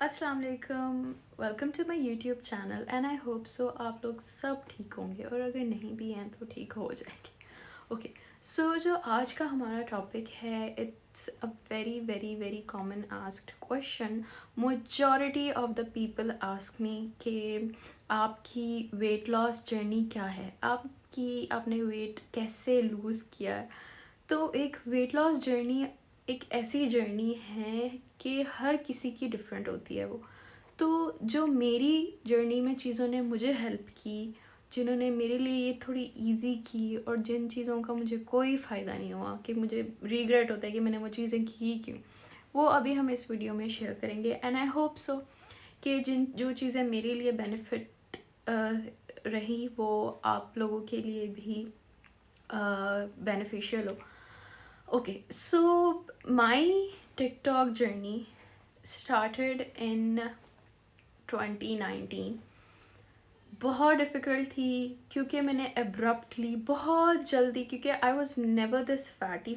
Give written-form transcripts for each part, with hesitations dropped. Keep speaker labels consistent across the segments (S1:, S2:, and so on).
S1: अस्सलाम वालेकुम, welcome to my YouTube channel and I hope so आप लोग सब ठीक होंगे और अगर नहीं भी हैं तो ठीक हो जाएंगे। ओके, सो जो आज का हमारा टॉपिक है it's a very very very common asked question. Majority of the people ask me कि आपकी वेट लॉस जर्नी क्या है, आपने वेट कैसे लूज़ किया है। तो एक वेट लॉस जर्नी एक ऐसी जर्नी है कि हर किसी की डिफरेंट होती है वो। तो जो मेरी जर्नी में चीज़ों ने मुझे हेल्प की, जिन्होंने मेरे लिए ये थोड़ी इजी की और जिन चीज़ों का मुझे कोई फ़ायदा नहीं हुआ कि मुझे रिग्रेट होता है कि मैंने वो चीज़ें की क्यों, वो अभी हम इस वीडियो में शेयर करेंगे। एंड आई होप सो कि जो चीज़ें मेरे लिए बेनिफिट रही वो आप लोगों के लिए भी बेनिफिशियल हो। Okay, so my TikTok journey started in 2019। बहुत डिफ़िकल्ट थी क्योंकि मैंने अब्रप्टली बहुत जल्दी, क्योंकि I was never this fatty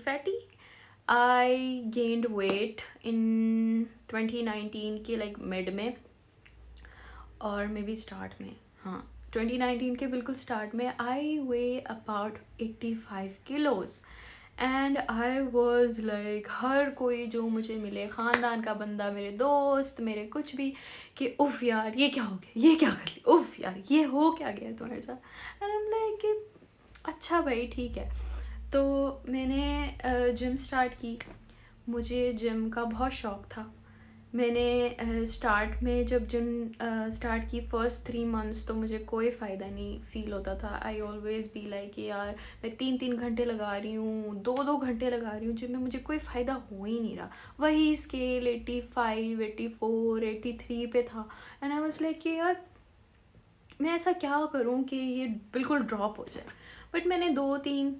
S1: I gained weight in 2019 के लाइक मिड में और मे बी स्टार्ट में। हाँ, 2019 के बिल्कुल स्टार्ट में I weigh about 85 kilos and I was like हर कोई जो मुझे मिले, ख़ानदान का बंदा, मेरे दोस्त, मेरे कुछ भी, कि उफ़ यार ये क्या हो गया, ये क्या कर लिया, उफ़ यार ये हो क्या गया तुम्हारे साथ। एंड आई एम लाइक कि अच्छा भाई ठीक है। तो मैंने जिम स्टार्ट की। मुझे जिम का बहुत शौक़ था। मैंने स्टार्ट में जब जिम स्टार्ट की फ़र्स्ट 3 मंथ्स तो मुझे कोई फ़ायदा नहीं फ़ील होता था। आई ऑलवेज़ बी लाइक कि यार मैं 3-3 घंटे लगा रही हूँ, 2-2 घंटे लगा रही हूँ जिम में, मुझे कोई फ़ायदा हो ही नहीं रहा। वही स्केल 85, 84, 83 पे था। एंड आई वाज लाइक कि यार मैं ऐसा क्या करूँ कि ये बिल्कुल ड्रॉप हो जाए। बट मैंने 2-3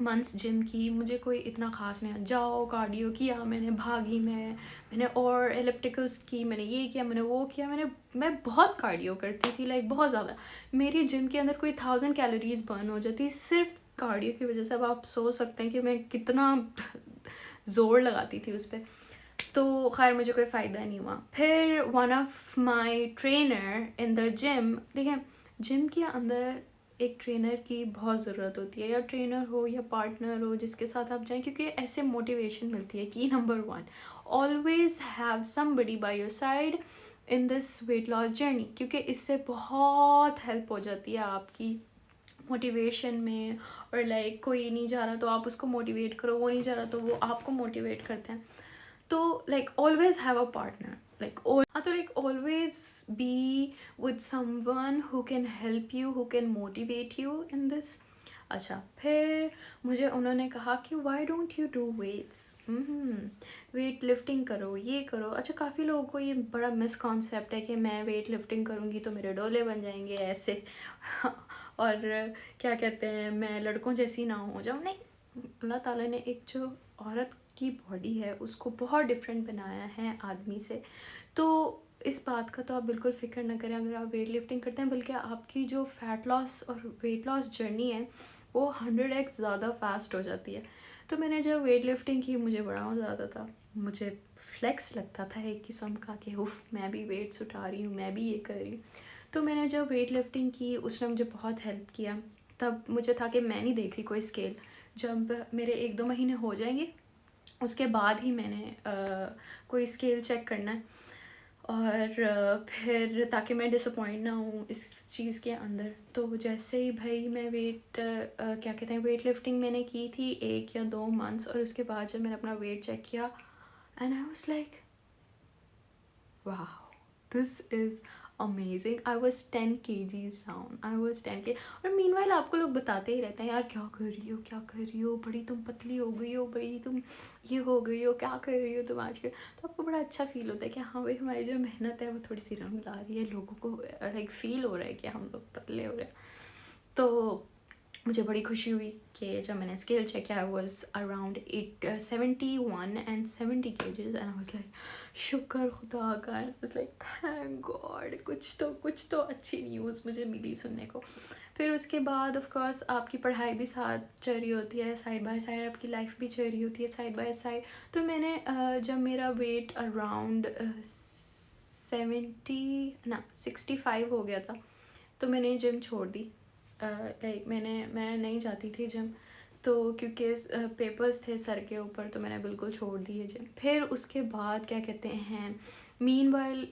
S1: मंथ्स जिम की, मुझे कोई इतना ख़ास नहीं, जाओ कार्डियो किया मैंने, भागी मैंने और एलिप्टिकल्स की, मैंने ये किया, मैंने वो किया, मैं बहुत कार्डियो करती थी, लाइक बहुत ज़्यादा। मेरी जिम के अंदर कोई 1000 कैलोरीज बर्न हो जाती सिर्फ कार्डियो की वजह से। अब आप सोच सकते हैं कि मैं कितना ज़ोर लगाती थी उस पर। तो खैर मुझे कोई फ़ायदा नहीं हुआ। फिर one of my trainer in the gym, देखें जिम के अंदर एक ट्रेनर की बहुत ज़रूरत होती है, या ट्रेनर हो या पार्टनर हो जिसके साथ आप जाएं, क्योंकि ऐसे मोटिवेशन मिलती है कि number 1 always have somebody by your side in this weight loss journey, क्योंकि इससे बहुत हेल्प हो जाती है आपकी मोटिवेशन में। और लाइक कोई नहीं जा रहा तो आप उसको मोटिवेट करो, वो नहीं जा रहा तो वो आपको मोटिवेट करते हैं। तो like always have a partner, like always be with someone who can help you, who can motivate you in this. अच्छा, फिर मुझे उन्होंने कहा कि why don't you do weights, weight lifting करो, ये करो। अच्छा, काफ़ी लोगों को ये बड़ा मिसकॉन्सेप्ट है कि मैं वेट लिफ्टिंग करूँगी तो मेरे डोले बन जाएंगे ऐसे और क्या कहते हैं मैं लड़कों जैसी ना हो जाऊँ। नहीं, अल्लाह ताला ने एक जो औरत की बॉडी है उसको बहुत डिफरेंट बनाया है आदमी से। तो इस बात का तो आप बिल्कुल फ़िक्र ना करें अगर आप वेट लिफ्टिंग करते हैं, बल्कि आपकी जो फ़ैट लॉस और वेट लॉस जर्नी है वो 100x ज़्यादा फास्ट हो जाती है। तो मैंने जब वेट लिफ्टिंग की मुझे बड़ा मज़ा आता था, मुझे फ्लेक्स लगता था एक किस्म का कि उफ़ मैं भी वेट्स उठा रही हूँ, मैं भी ये कर रही हूँ। तो मैंने जब वेट लिफ्टिंग की उसने मुझे बहुत हेल्प किया। तब मुझे था कि मैं नहीं देख रही कोई स्केल, जब मेरे 1-2 महीने हो जाएंगे उसके बाद ही मैंने कोई स्केल चेक करना है। और फिर ताकि मैं डिसअपॉइंट ना हूँ इस चीज़ के अंदर। तो जैसे ही भाई मैं क्या कहते हैं वेट लिफ्टिंग मैंने की थी 1 या 2 मंथ्स, और उसके बाद जब मैंने अपना वेट चेक किया एंड आई वाज लाइक वाह, this is amazing. I was 10 kgs down, I was 10 kg। और मीनवाइल आपको लोग बताते ही रहते हैं यार क्या कर रही हो, क्या कर रही हो, बड़ी तुम पतली हो गई हो, बड़ी तुम ये हो गई हो, क्या कर रही हो तुम आजकल। तो आपको बड़ा अच्छा फील होता है कि हाँ भाई हमारी जो मेहनत है वो थोड़ी सी रंग ला रही है, लोगों को लाइक फील हो रहा है कि हम लोग पतले हो रहे हैं। तो मुझे बड़ी खुशी हुई कि जब मैंने स्केल चेक किया I was around 71 and 70 kgs and I was like शुक्र खुदा का। आई वॉज लाइक थैंक गॉड, कुछ तो अच्छी न्यूज़ मुझे मिली सुनने को। फिर उसके बाद ऑफ कोर्स आपकी पढ़ाई भी साथ चल रही होती है, साइड बाय साइड आपकी लाइफ भी चल रही होती है साइड बाय साइड। तो मैंने जब मेरा वेट अराउंड 65 हो गया था, तो मैंने जिम छोड़ दी। लाइक मैं नहीं जाती थी जिम, तो क्योंकि पेपर्स थे सर के ऊपर, तो मैंने बिल्कुल छोड़ दी है जिम। फिर उसके बाद क्या कहते हैं, मीनवाइल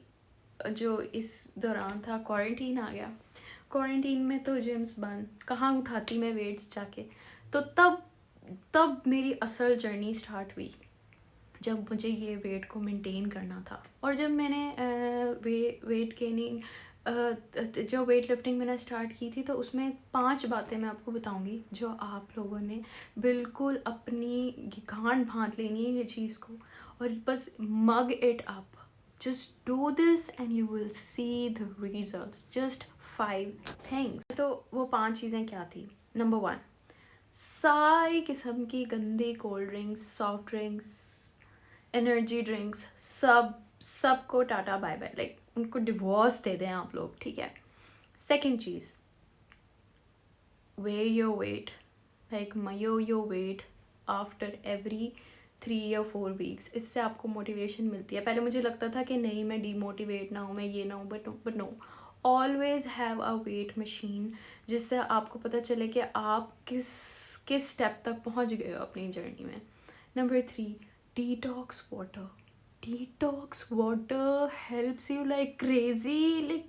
S1: जो इस दौरान था क्वारंटीन आ गया। क्वारंटीन में तो जिम्स बंद, कहाँ उठाती मैं वेट्स जाके। तो तब मेरी असल जर्नी स्टार्ट हुई, जब मुझे ये वेट को मेंटेन करना था। और जब मैंने वेट गेनिंग जो वेट लिफ्टिंग मैंने स्टार्ट की थी, तो उसमें 5 बातें मैं आपको बताऊंगी जो आप लोगों ने बिल्कुल अपनी गांठ बांध लेनी है ये चीज़ को, और बस mug it up, just do this and you will see the results. Just 5 things. तो वो 5 चीज़ें क्या थी? नंबर 1, सारी किस्म की गंदी cold drinks, soft drinks, energy drinks, सबको टाटा बाय बाय, लाइक उनको डिवोर्स दे दें आप लोग, ठीक है। Second cheese, weigh your weight, like measure your weight after every 3 or 4 weeks। इससे आपको मोटिवेशन मिलती है। पहले मुझे लगता था कि नहीं, मैं डीमोटिवेट ना हूँ, मैं ये ना हूँ, but no, always have a weight machine, जिससे आपको पता चले कि आप किस स्टेप तक पहुँच गए हो अपनी जर्नी में। Number 3, detox water। Detox water helps you like crazy. Like,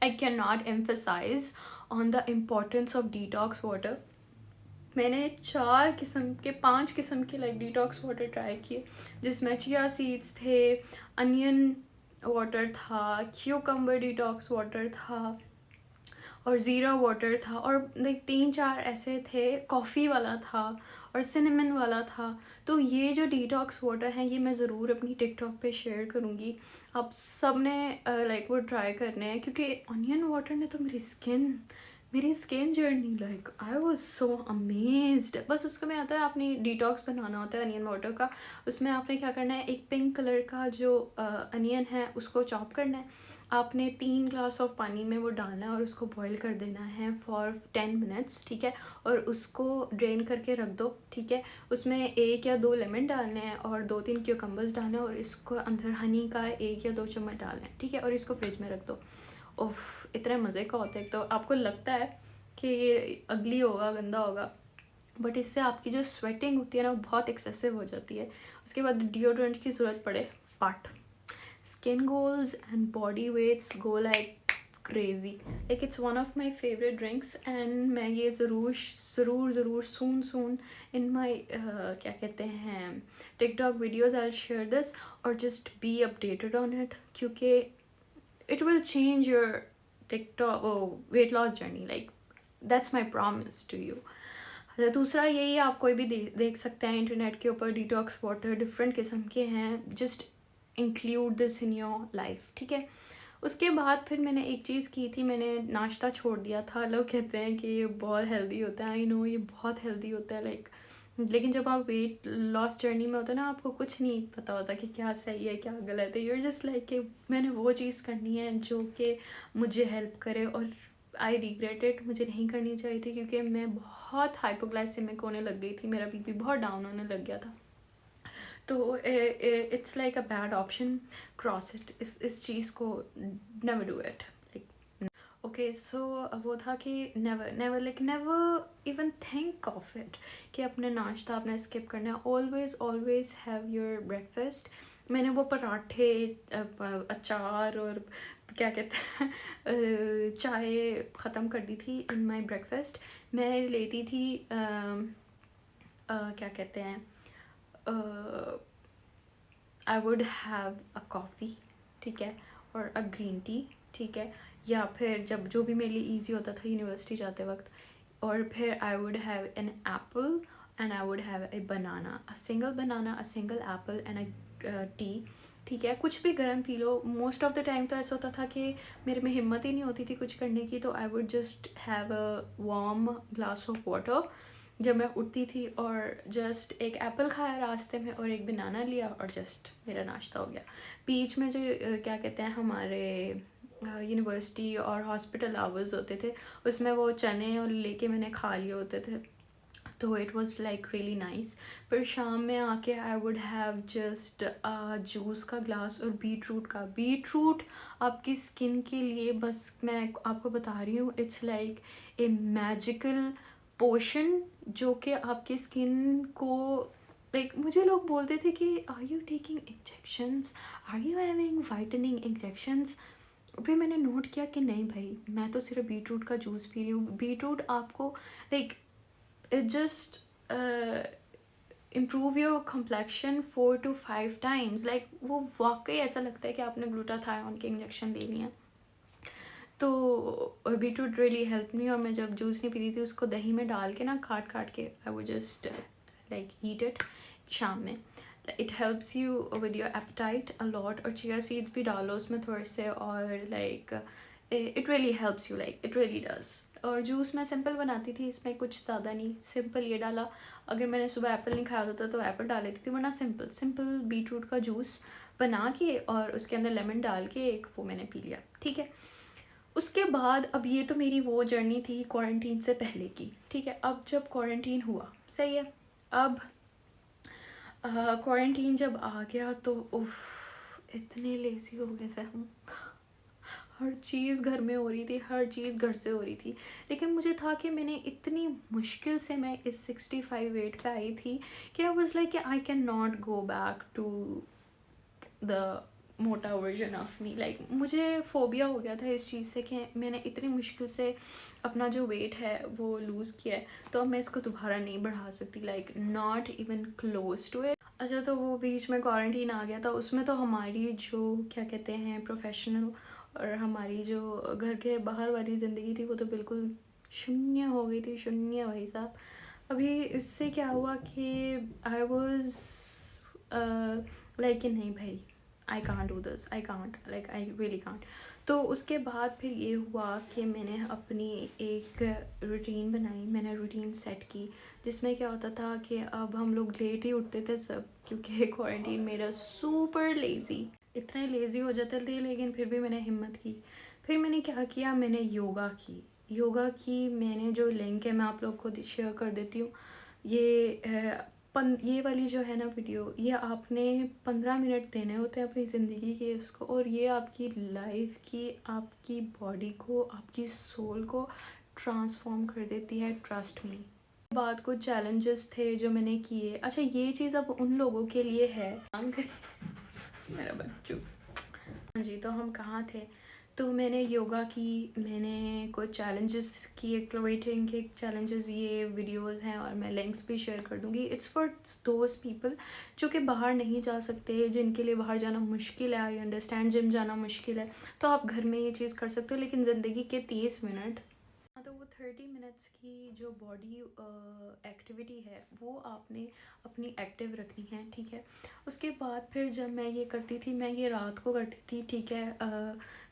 S1: I cannot emphasize on the importance of detox water। मैंने 5 किस्म के लाइक डिटॉक्स वाटर ट्राई किए, जिसमें चिया सीड्स थे, अनियन वाटर था, क्यूकम्बर डिटॉक्स वाटर था, और ज़ीरा वाटर था, और लाइक 3-4 ऐसे थे, कॉफ़ी वाला था, और सिनेमन वाला था। तो ये जो डिटॉक्स वाटर हैं, ये मैं ज़रूर अपनी टिकटॉक पे शेयर करूँगी। आप सब ने लाइक वो ट्राई करने हैं, क्योंकि अनियन वाटर ने तो मेरी skin journey, like I was so amazed. बस उसको में आता है, आपने डिटॉक्स बनाना होता है अनियन वाटर का। उसमें आपने क्या करना है, एक पिंक कलर का जो अनियन है उसको चॉप करना है, आपने 3 ग्लास ऑफ पानी में वो डालना है, और उसको बॉईल कर देना है फॉर 10 मिनट्स, ठीक है। और उसको ड्रेन करके रख दो, ठीक है। उसमें 1 या 2 लेमन डालने हैं, और 2-3 क्यूकम्बर्स डालने हैं, और इसको अंदर हनी का 1 या 2 चम्मच डालना है, ठीक है। और इसको फ्रिज में रख दो। उफ, इतने मज़े का होता है। तो आपको लगता है कि ये अगली होगा, गंदा होगा, बट इससे आपकी जो स्वेटिंग होती है ना, वो बहुत एक्सेसिव हो जाती है। उसके बाद डिओड्रेंट की ज़रूरत पड़े, part skin goals and body weights go like crazy। like it's one of my favorite drinks, and मैं ये ज़रूर soon in my क्या कहते हैं TikTok videos I'll share this, or just be updated on it, क्योंकि it will change your TikTok weight loss journey, like that's my promise to you। दूसरा यही, आप कोई भी देख सकते हैं इंटरनेट के ऊपर, डिटॉक्स वाटर डिफरेंट किस्म के हैं, just include this in your life, ठीक है। उसके बाद फिर मैंने एक चीज़ की थी, मैंने नाश्ता छोड़ दिया था। लोग कहते हैं कि ये बहुत हेल्दी होता है, आई नो ये बहुत हेल्दी होता है, लाइक, लेकिन जब आप वेट लॉस जर्नी में होते हैं ना, आपको कुछ नहीं पता होता कि क्या सही है क्या गलत है। यूर जस्ट लाइक कि मैंने वो चीज़ करनी है जो कि मुझे हेल्प करे, और आई रिग्रेट इट, मुझे नहीं करनी चाहिए थी, क्योंकि मैं बहुत हाइपोग्लाइसेमिक होने लग गई थी, मेरा बीपी बहुत डाउन होने लग गया था। तो it's like a bad option, cross it, इस चीज़ को नेवर डू इट। ओके, सो वो था कि never even think of it कि अपने नाश्ता आपने स्किप करना है। Always have your breakfast. मैंने वो पराठे, अचार और क्या कहते हैं चाय ख़त्म कर दी थी इन माई ब्रेकफास्ट। मैं लेती थी क्या कहते हैं, I would have a coffee, ठीक है, और अ ग्रीन टी, ठीक है, या फिर जब जो भी मेरे लिए ईजी होता था यूनिवर्सिटी जाते वक्त। और फिर I would have an apple and I would have a banana, a single banana, a single Apple and a T, ठीक है। कुछ भी गर्म P low. Most of the time तो ऐसा होता था कि मेरे में हिम्मत ही नहीं होती थी कुछ करने की, तो I would just have a warm glass of water जब मैं उठती थी, और जस्ट एक एप्पल खाया रास्ते में, और एक बनाना लिया, और जस्ट मेरा नाश्ता हो गया। बीच में जो क्या कहते हैं हमारे यूनिवर्सिटी और हॉस्पिटल आवर्स होते थे, उसमें वो चने और लेके मैंने खा लिए होते थे। तो it was like really nice. फिर शाम में आके I would have just juice का ग्लास और बीट रूट का। बीट रूट आपकी स्किन के लिए, बस मैं आपको बता रही हूँ, इट्स लाइक ए मैजिकल पोशन जो कि आपकी स्किन को लाइक, मुझे लोग बोलते थे कि are you taking injections, are you having whitening injections. फिर मैंने नोट किया कि नहीं भाई, मैं तो सिर्फ बीट रूट का जूस पी रही हूँ। बीट रूट आपको like it just improve your complexion 4 to 5 times, like वो वाकई ऐसा लगता है कि आपने ग्लूटाथायोन के इंजेक्शन ले लिए हैं। तो बीटरूट रियली हेल्प मी, और मैं जब जूस नहीं पीती थी उसको दही में डाल के ना काट काट के I would just like eat it शाम में। It helps you with your apatite a lot. और चिया सीड्स भी डालो उसमें थोड़े से, और like it really helps you, like it really does. और जूस मैं सिंपल बनाती थी, इसमें कुछ ज़्यादा नहीं, सिंपल ये डाला। अगर मैंने सुबह एप्पल नहीं खाया होता तो एप्पल डाल लेती थी, वरना सिंपल सिंपल बीटरूट का जूस बना के और उसके अंदर लेमन डाल के एक वो मैंने पी लिया, ठीक है। उसके बाद अब ये तो मेरी वो जर्नी थी क्वारंटीन से पहले की, ठीक है। अब जब क्वारंटीन हुआ, सही है, अब क्वारंटीन जब आ गया तो उफ, इतने लेज़ी हो गए थे हम। हर चीज़ घर में हो रही थी, हर चीज़ घर से हो रही थी। लेकिन मुझे था कि मैंने इतनी मुश्किल से मैं इस 65 वेट पे आई थी कि I was like I can not go back to the मोटा वर्जन ऑफ मी। लाइक मुझे फोबिया हो गया था इस चीज़ से कि मैंने इतनी मुश्किल से अपना जो वेट है वो लूज़ किया है, तो अब मैं इसको दोबारा नहीं बढ़ा सकती, like not even close to it. अच्छा, तो वो बीच में क्वारंटीन आ गया था, उसमें तो हमारी जो क्या कहते हैं प्रोफेशनल और हमारी जो घर के बाहर वाली ज़िंदगी थी वो तो बिल्कुल शून्य हो गई थी, शून्य भाई साहब। अभी इससे क्या हुआ कि आई वॉज लाइक कि नहीं भाई, I can't do this, I can't, like I really can't. तो उसके बाद फिर ये हुआ कि मैंने अपनी एक रूटीन बनाई, मैंने रूटीन सेट की, जिसमें क्या होता था कि अब हम लोग लेट ही उठते थे सब, क्योंकि क्वारंटीन मेरा सुपर लेज़ी, इतने लेज़ी हो जाते थे। लेकिन फिर भी मैंने हिम्मत की। फिर मैंने क्या किया, मैंने योगा की। योगा की मैंने जो लिंक है मैं आप लोग को शेयर कर देती हूँ। ये वाली जो है ना वीडियो, ये आपने 15 मिनट देने होते हैं अपनी ज़िंदगी के उसको, और ये आपकी लाइफ की, आपकी बॉडी को, आपकी सोल को ट्रांसफॉर्म कर देती है, ट्रस्ट मी। बाद कुछ चैलेंजेस थे जो मैंने किए। अच्छा, ये चीज़ अब उन लोगों के लिए है मेरा बच्चू। हाँ जी, तो हम कहाँ थे, तो मैंने योगा की, मैंने कुछ चैलेंजेस किए, वेटिंग के चैलेंजेस, ये वीडियोस हैं और मैं लिंक्स भी शेयर कर दूँगी। इट्स फॉर दोज पीपल जो कि बाहर नहीं जा सकते, जिनके लिए बाहर जाना मुश्किल है। आई अंडरस्टैंड, जिम जाना मुश्किल है, तो आप घर में ये चीज़ कर सकते हो। लेकिन ज़िंदगी के 30 मिनट, तो वो 30 मिनट्स की जो बॉडी एक्टिविटी है वो आपने अपनी एक्टिव रखनी है, ठीक है। उसके बाद फिर जब मैं ये करती थी, मैं ये रात को करती थी, ठीक है।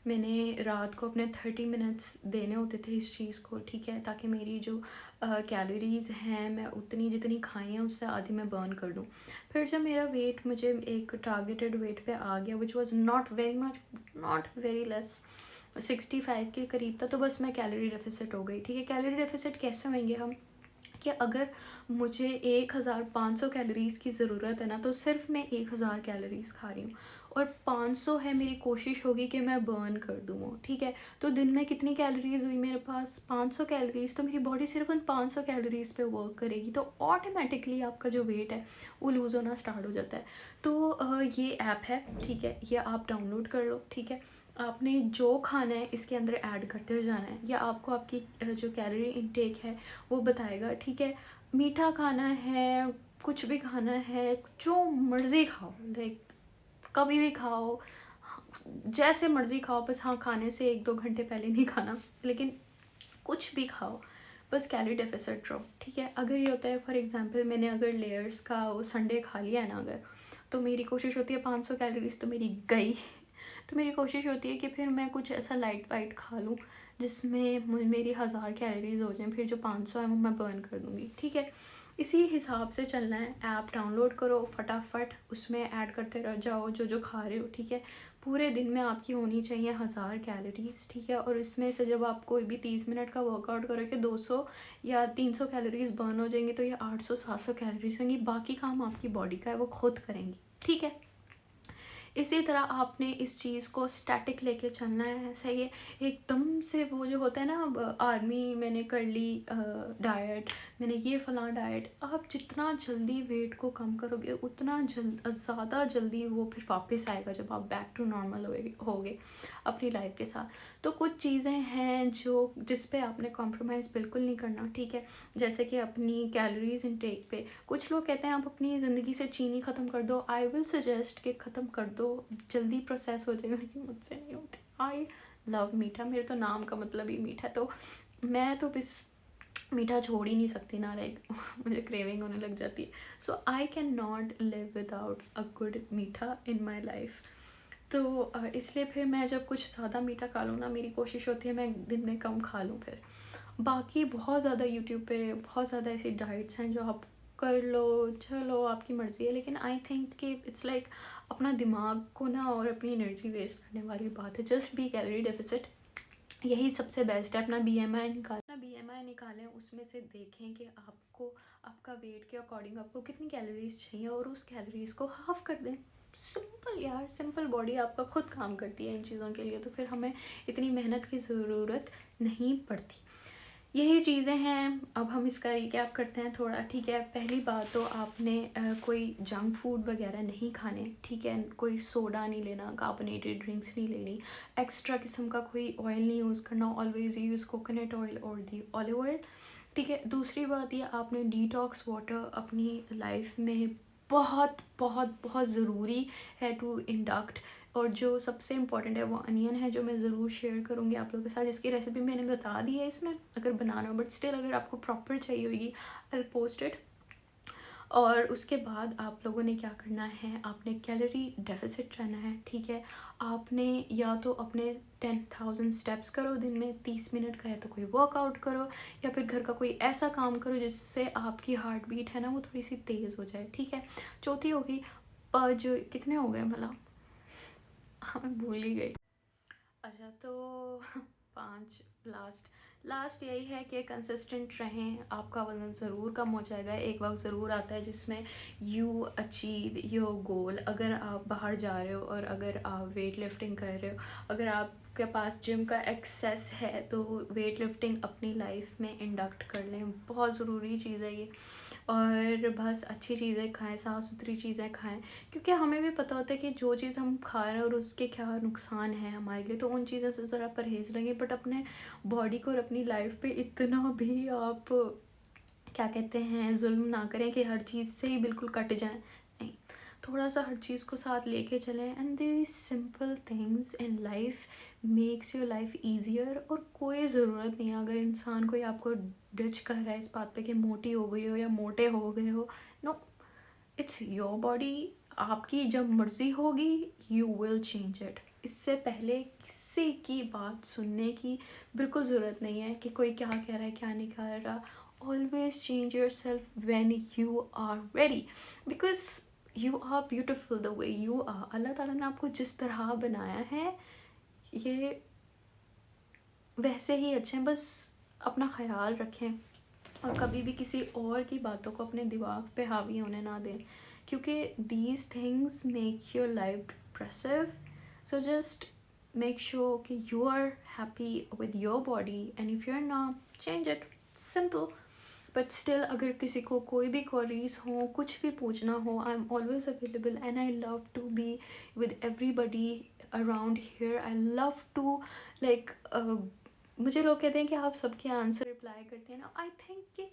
S1: मैंने रात को अपने 30 मिनट्स देने होते थे इस चीज़ को, ठीक है, ताकि मेरी जो कैलोरीज़ हैं मैं उतनी जितनी खाई हैं उससे आधी मैं बर्न कर दूँ। फिर जब मेरा वेट मुझे एक टारगेटेड वेट पे आ गया, which was not very much, not very less, 65 के करीब था, तो बस मैं कैलोरी डेफिसिट हो गई, ठीक है। कैलोरी डेफिसिट कैसे होंगे हम, कि अगर मुझे 1500 कैलोरीज़ की ज़रूरत है ना, तो सिर्फ मैं 1000 कैलोरीज़ खा रही हूँ, और 500 है मेरी कोशिश होगी कि मैं बर्न कर दूँ वो, ठीक है। तो दिन में कितनी कैलोरीज़ हुई मेरे पास, 500 कैलोरीज़, तो मेरी बॉडी सिर्फ उन 500 कैलोरीज़ पे वर्क करेगी, तो ऑटोमेटिकली आपका जो वेट है वो लूज़ होना स्टार्ट हो जाता है। तो ये ऐप है, ठीक है, ये आप डाउनलोड कर लो, ठीक है। आपने जो खाना है इसके अंदर ऐड करते जाना है, या आपको आपकी जो कैलोरी इनटेक है वो बताएगा, ठीक है। मीठा खाना है, कुछ भी खाना है, जो मर्ज़ी खाओ, लाइक कभी भी खाओ, जैसे मर्ज़ी खाओ, बस हाँ खाने से 1-2 घंटे पहले नहीं खाना, लेकिन कुछ भी खाओ, बस कैलोरी डेफिसिट रहो, ठीक है। अगर ये होता है फॉर एग्जांपल, मैंने अगर लेयर्स का वो संडे खा लिया है ना अगर, तो मेरी कोशिश होती है 500 कैलोरीज तो मेरी गई तो मेरी कोशिश होती है कि फिर मैं कुछ ऐसा लाइट वाइट खा लूँ जिसमें मेरी 1000 कैलोरीज हो जाएं, फिर जो 500 है वो मैं बर्न कर दूँगी, ठीक है। इसी हिसाब से चलना है। ऐप डाउनलोड करो फटाफट, उसमें ऐड करते रह जाओ जो जो खा रहे हो, ठीक है। पूरे दिन में आपकी होनी चाहिए 1000 कैलोरीज, ठीक है। और इसमें से जब आप कोई भी 30 मिनट का वर्कआउट करोगे 200 या 300 कैलोरीज बर्न हो जाएंगी, तो ये 800-700 कैलोरीज होंगी। बाकी काम आपकी बॉडी का है, वो खुद करेंगी, ठीक है। इसी तरह आपने इस चीज़ को स्टैटिक लेके चलना है, सही है। एकदम से वो जो होता है ना, आर्मी मैंने कर ली डाइट, मैंने ये फलां डाइट, आप जितना जल्दी वेट को कम करोगे उतना ज़्यादा जल्दी वो फिर वापस आएगा जब आप बैक टू नॉर्मल होगे अपनी लाइफ के साथ। तो कुछ चीज़ें हैं जिस पे आपने कॉम्प्रोमाइज़ बिल्कुल नहीं करना, ठीक है। जैसे कि अपनी कैलोरीज इनटेक पे कुछ लोग कहते हैं आप अपनी ज़िंदगी से चीनी ख़त्म कर दो। आई विल सजेस्ट कि ख़त्म कर दो, जल्दी प्रोसेस हो जाएगा, लेकिन मुझसे नहीं होती। आई लव मीठा, मेरे तो नाम का मतलब ही मीठा है, तो मैं तो बस मीठा छोड़ ही नहीं सकती ना, लाइक मुझे क्रेविंग होने लग जाती है। So I can not live without a good meetha in my life. तो इसलिए फिर मैं जब कुछ ज़्यादा मीठा खा लूँ ना, मेरी कोशिश होती है मैं दिन में कम खा लूँ। फिर बाकी बहुत ज़्यादा यूट्यूब पे बहुत ज़्यादा ऐसी डाइट्स हैं जो आप कर लो, चलो आपकी मर्ज़ी है, लेकिन आई थिंक कि इट्स लाइक अपना दिमाग को ना और अपनी एनर्जी वेस्ट करने वाली बात है। जस्ट बी कैलोरी डेफिसिट, यही सबसे बेस्ट है। अपना BMI निकालें, उसमें से देखें कि आपको आपका वेट के अकॉर्डिंग आपको कितनी कैलोरीज चाहिए और उस कैलोरीज को हाफ कर दें। सिंपल यार, सिंपल। बॉडी आपका खुद काम करती है इन चीज़ों के लिए, तो फिर हमें इतनी मेहनत की ज़रूरत नहीं पड़ती। यही चीज़ें हैं। अब हम इसका रिकैप करते हैं थोड़ा, ठीक है। पहली बात तो आपने कोई जंक फूड वगैरह नहीं खाने, ठीक है। कोई सोडा नहीं लेना, कार्बोनेटेड ड्रिंक्स नहीं लेनी, एक्स्ट्रा किस्म का कोई ऑयल नहीं यूज़ करना, ऑलवेज़ यूज़ कोकोनट ऑयल और दी ऑलिव ऑयल, ठीक है। दूसरी बात ये, आपने डिटॉक्स वाटर अपनी लाइफ में बहुत बहुत बहुत ज़रूरी है टू इंडक्ट। और जो सबसे इम्पॉर्टेंट है वो अनियन है, जो मैं ज़रूर शेयर करूँगी आप लोगों के साथ। इसकी रेसिपी मैंने बता दी है इसमें, अगर बनाना हो, बट स्टिल अगर आपको प्रॉपर चाहिए होगी आई विल पोस्ट इट। और उसके बाद आप लोगों ने क्या करना है, आपने कैलोरी डेफिसिट रहना है, ठीक है। आपने या तो अपने 10,000 स्टेप्स करो दिन में, 30 मिनट का है तो कोई वर्कआउट करो, या फिर घर का कोई ऐसा काम करो जिससे आपकी हार्ट बीट है ना वो थोड़ी सी तेज़ हो जाए, ठीक है। चौथी होगी जो कितने हो गए भला, हाँ मैं भूल ही गई। अच्छा तो 5 लास्ट यही है कि कंसिस्टेंट रहें, आपका वजन ज़रूर कम हो जाएगा। एक वक्त ज़रूर आता है जिसमें यू अचीव योर गोल। अगर आप बाहर जा रहे हो और अगर आप वेट लिफ्टिंग कर रहे हो, अगर आपके पास जिम का एक्सेस है, तो वेट लिफ्टिंग अपनी लाइफ में इंडक्ट कर लें, बहुत ज़रूरी चीज़ है ये। और बस अच्छी चीज़ें खाएं, साफ़ सुथरी चीज़ें खाएं, क्योंकि हमें भी पता होता है कि जो चीज़ हम खा रहे हैं और उसके क्या नुकसान है हमारे लिए, तो उन चीज़ों से ज़रा परहेज़ रहें। बट अपने बॉडी को और अपनी लाइफ पे इतना भी आप क्या कहते हैं जुल्म ना करें कि हर चीज़ से ही बिल्कुल कट जाएं, नहीं। थोड़ा सा हर चीज़ को साथ लेके चलें, and these simple things in life makes your life easier. और कोई ज़रूरत नहीं है, अगर इंसान कोई आपको डच कर रहा है इस बात पे कि मोटी हो गई हो या मोटे हो गए हो, नो, इट्स योर बॉडी। आपकी जब मर्ज़ी होगी यू विल चेंज इट। इससे पहले किसी की बात सुनने की बिल्कुल ज़रूरत नहीं है कि कोई क्या कह रहा है क्या नहीं कह रहा। Always change yourself when you are ready, because you are beautiful the way you are. अल्लाह ताला ने आपको जिस तरह बनाया है ये वैसे ही अच्छे हैं, बस अपना ख्याल रखें और कभी भी किसी और की बातों को अपने दिमाग पे हावी होने ना दें, क्योंकि these things make your life depressive. So just make sure कि you are happy with your body, and if you are not, change it, simple. But still अगर किसी को कोई भी क्वेरीज हो, कुछ भी पूछना हो, I am always available and I love to be with everybody around here. I love to like मुझे लोग कहते हैं कि आप सबके आंसर रिप्लाई करते हैं ना। आई थिंक कि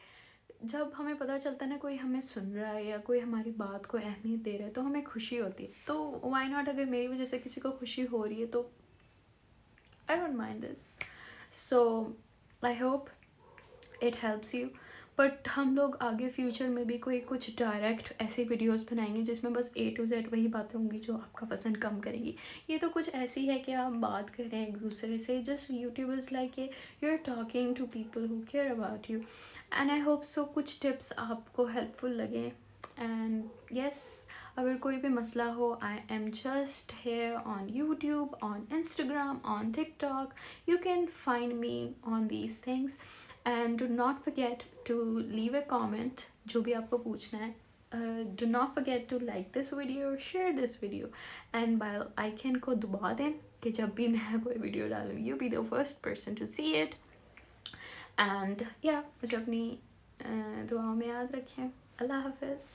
S1: जब हमें पता चलता है ना कोई हमें सुन रहा है या कोई हमारी बात को अहमियत दे रहा है, तो हमें खुशी होती है। तो व्हाई नॉट, अगर मेरी वजह से किसी को खुशी हो रही है तो I don't mind this. So I hope it helps you. But हम लोग आगे फ्यूचर में भी कोई कुछ डायरेक्ट ऐसी वीडियोस बनाएंगे जिसमें बस A to Z वही बातें होंगी जो आपका वज़न कम करेंगी। ये तो कुछ ऐसी है कि आप बात करें एक दूसरे से, just YouTube is like a you are talking to people who care about you, and I hope so कुछ टिप्स आपको हेल्पफुल लगें। एंड यस, अगर कोई भी मसला हो, I am just here on YouTube, on Instagram, on TikTok. You can find me on these things. And do not forget to leave a comment जो भी आपको पूछना है. Do not forget to like this video, share this video, and bell icon को दबा दें कि जब भी मैं कोई वीडियो डालूँ you be the first person to see it. And yeah, मुझे अपनी दुआओं में याद रखें. अल्लाह हाफिज़.